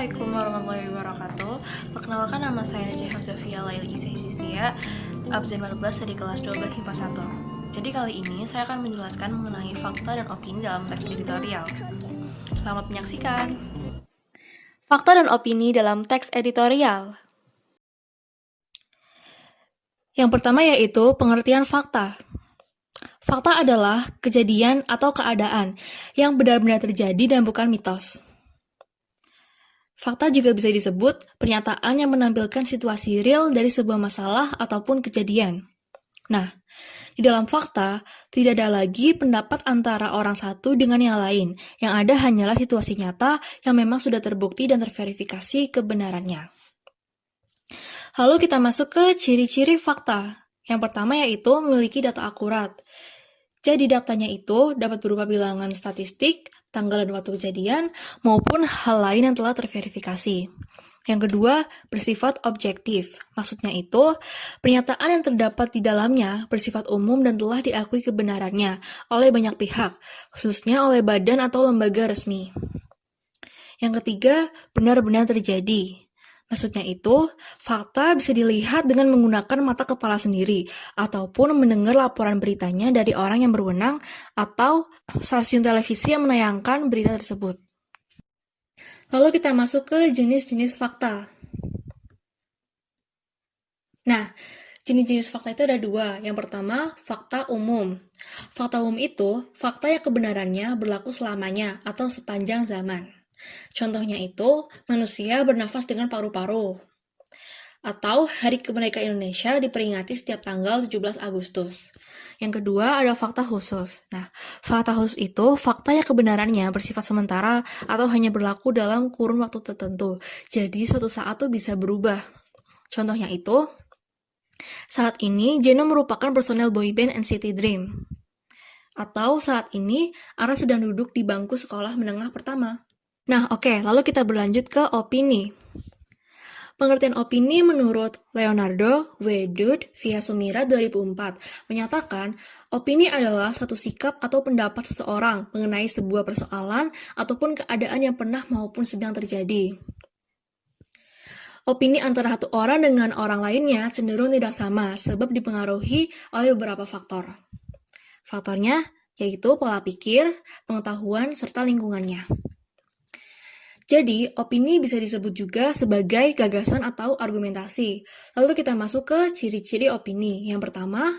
Assalamualaikum warahmatullahi wabarakatuh. Perkenalkan, nama saya Jehafzafia Laili Isistia, absen 14 dari kelas 12 MIPA 1. Jadi kali ini saya akan menjelaskan mengenai fakta dan opini dalam teks editorial. Selamat menyaksikan. Fakta dan opini dalam teks editorial. Yang pertama yaitu pengertian fakta. Fakta adalah kejadian atau keadaan yang benar-benar terjadi dan bukan mitos. Fakta juga bisa disebut pernyataan yang menampilkan situasi real dari sebuah masalah ataupun kejadian. Nah, di dalam fakta, tidak ada lagi pendapat antara orang satu dengan yang lain. Yang ada hanyalah situasi nyata yang memang sudah terbukti dan terverifikasi kebenarannya. Lalu kita masuk ke ciri-ciri fakta. Yang pertama yaitu memiliki data akurat. Jadi datanya itu dapat berupa bilangan statistik, tanggal dan waktu kejadian, maupun hal lain yang telah terverifikasi. Yang kedua, bersifat objektif. Maksudnya itu, pernyataan yang terdapat di dalamnya bersifat umum dan telah diakui kebenarannya oleh banyak pihak, khususnya oleh badan atau lembaga resmi. Yang ketiga, benar-benar terjadi. Maksudnya itu, fakta bisa dilihat dengan menggunakan mata kepala sendiri, ataupun mendengar laporan beritanya dari orang yang berwenang, atau stasiun televisi yang menayangkan berita tersebut. Lalu kita masuk ke jenis-jenis fakta. Nah, jenis-jenis fakta itu ada dua. Yang pertama, fakta umum. Fakta umum itu, fakta yang kebenarannya berlaku selamanya atau sepanjang zaman. Contohnya itu, manusia bernafas dengan paru-paru. Atau Hari Kemerdekaan Indonesia diperingati setiap tanggal 17 Agustus. Yang kedua ada fakta khusus. Nah, fakta khusus itu fakta yang kebenarannya bersifat sementara atau hanya berlaku dalam kurun waktu tertentu. Jadi suatu saat tuh bisa berubah. Contohnya itu, saat ini Jeno merupakan personel boyband NCT Dream. Atau saat ini Ara sedang duduk di bangku sekolah menengah pertama. Nah, oke, lalu kita berlanjut ke opini. Pengertian opini menurut Leonardo W. Dud via Sumira 2004 menyatakan opini adalah suatu sikap atau pendapat seseorang mengenai sebuah persoalan ataupun keadaan yang pernah maupun sedang terjadi. Opini antara satu orang dengan orang lainnya cenderung tidak sama sebab dipengaruhi oleh beberapa faktor. Faktornya yaitu pola pikir, pengetahuan, serta lingkungannya. Jadi, opini bisa disebut juga sebagai gagasan atau argumentasi. Lalu kita masuk ke ciri-ciri opini. Yang pertama,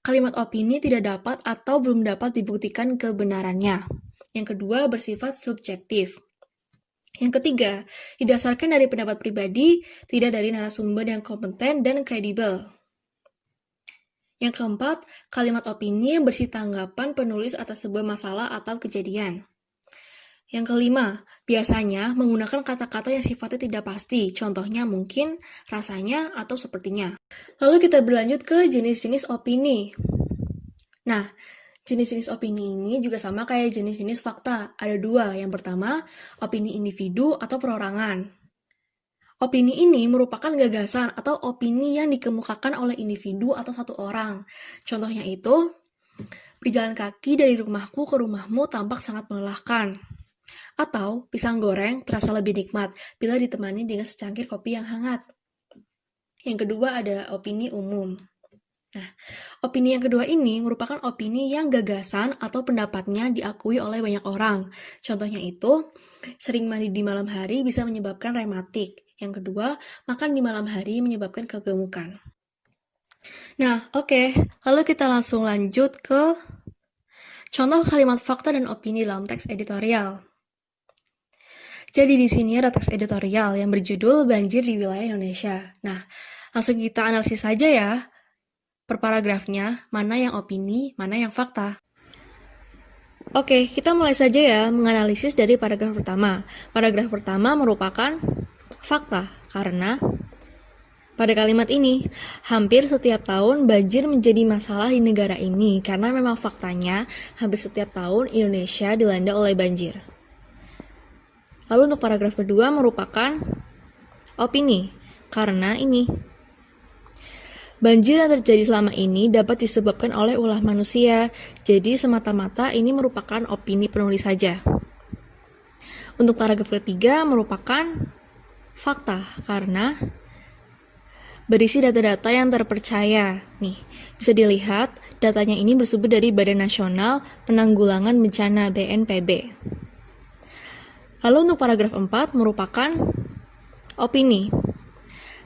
kalimat opini tidak dapat atau belum dapat dibuktikan kebenarannya. Yang kedua, bersifat subjektif. Yang ketiga, didasarkan dari pendapat pribadi, tidak dari narasumber yang kompeten dan kredibel. Yang keempat, kalimat opini bersih tanggapan penulis atas sebuah masalah atau kejadian. Yang kelima, biasanya menggunakan kata-kata yang sifatnya tidak pasti, contohnya mungkin, rasanya, atau sepertinya. Lalu kita berlanjut ke jenis-jenis opini. Nah, jenis-jenis opini ini juga sama kayak jenis-jenis fakta. Ada dua. Yang pertama, opini individu atau perorangan. Opini ini merupakan gagasan atau opini yang dikemukakan oleh individu atau satu orang. Contohnya itu, berjalan kaki dari rumahku ke rumahmu tampak sangat melelahkan. Atau pisang goreng terasa lebih nikmat bila ditemani dengan secangkir kopi yang hangat. Yang kedua ada opini umum. Nah, opini yang kedua ini merupakan opini yang gagasan atau pendapatnya diakui oleh banyak orang. Contohnya itu, sering mandi di malam hari bisa menyebabkan rematik. Yang kedua, makan di malam hari menyebabkan kegemukan. Nah, oke. Lalu kita langsung lanjut ke contoh kalimat fakta dan opini dalam teks editorial. Jadi di sini ada teks editorial yang berjudul Banjir di Wilayah Indonesia. Nah, langsung kita analisis saja ya per paragrafnya, mana yang opini, mana yang fakta. Oke, kita mulai saja ya menganalisis dari paragraf pertama. Paragraf pertama merupakan fakta, karena pada kalimat ini, hampir setiap tahun banjir menjadi masalah di negara ini karena memang faktanya hampir setiap tahun Indonesia dilanda oleh banjir. Lalu untuk paragraf kedua merupakan opini, karena ini. Banjir yang terjadi selama ini dapat disebabkan oleh ulah manusia, jadi semata-mata ini merupakan opini penulis saja. Untuk paragraf ketiga merupakan fakta karena berisi data-data yang terpercaya. Nih, bisa dilihat datanya ini bersumber dari Badan Nasional Penanggulangan Bencana BNPB. Lalu untuk paragraf 4 merupakan opini.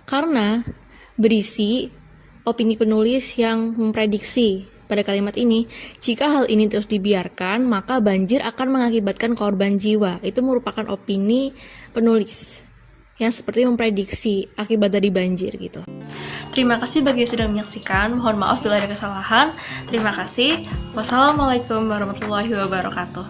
Karena berisi opini penulis yang memprediksi pada kalimat ini, jika hal ini terus dibiarkan, maka banjir akan mengakibatkan korban jiwa. Itu merupakan opini penulis yang seperti memprediksi akibat dari banjir gitu. Terima kasih bagi yang sudah menyaksikan. Mohon maaf bila ada kesalahan. Terima kasih. Wassalamualaikum warahmatullahi wabarakatuh.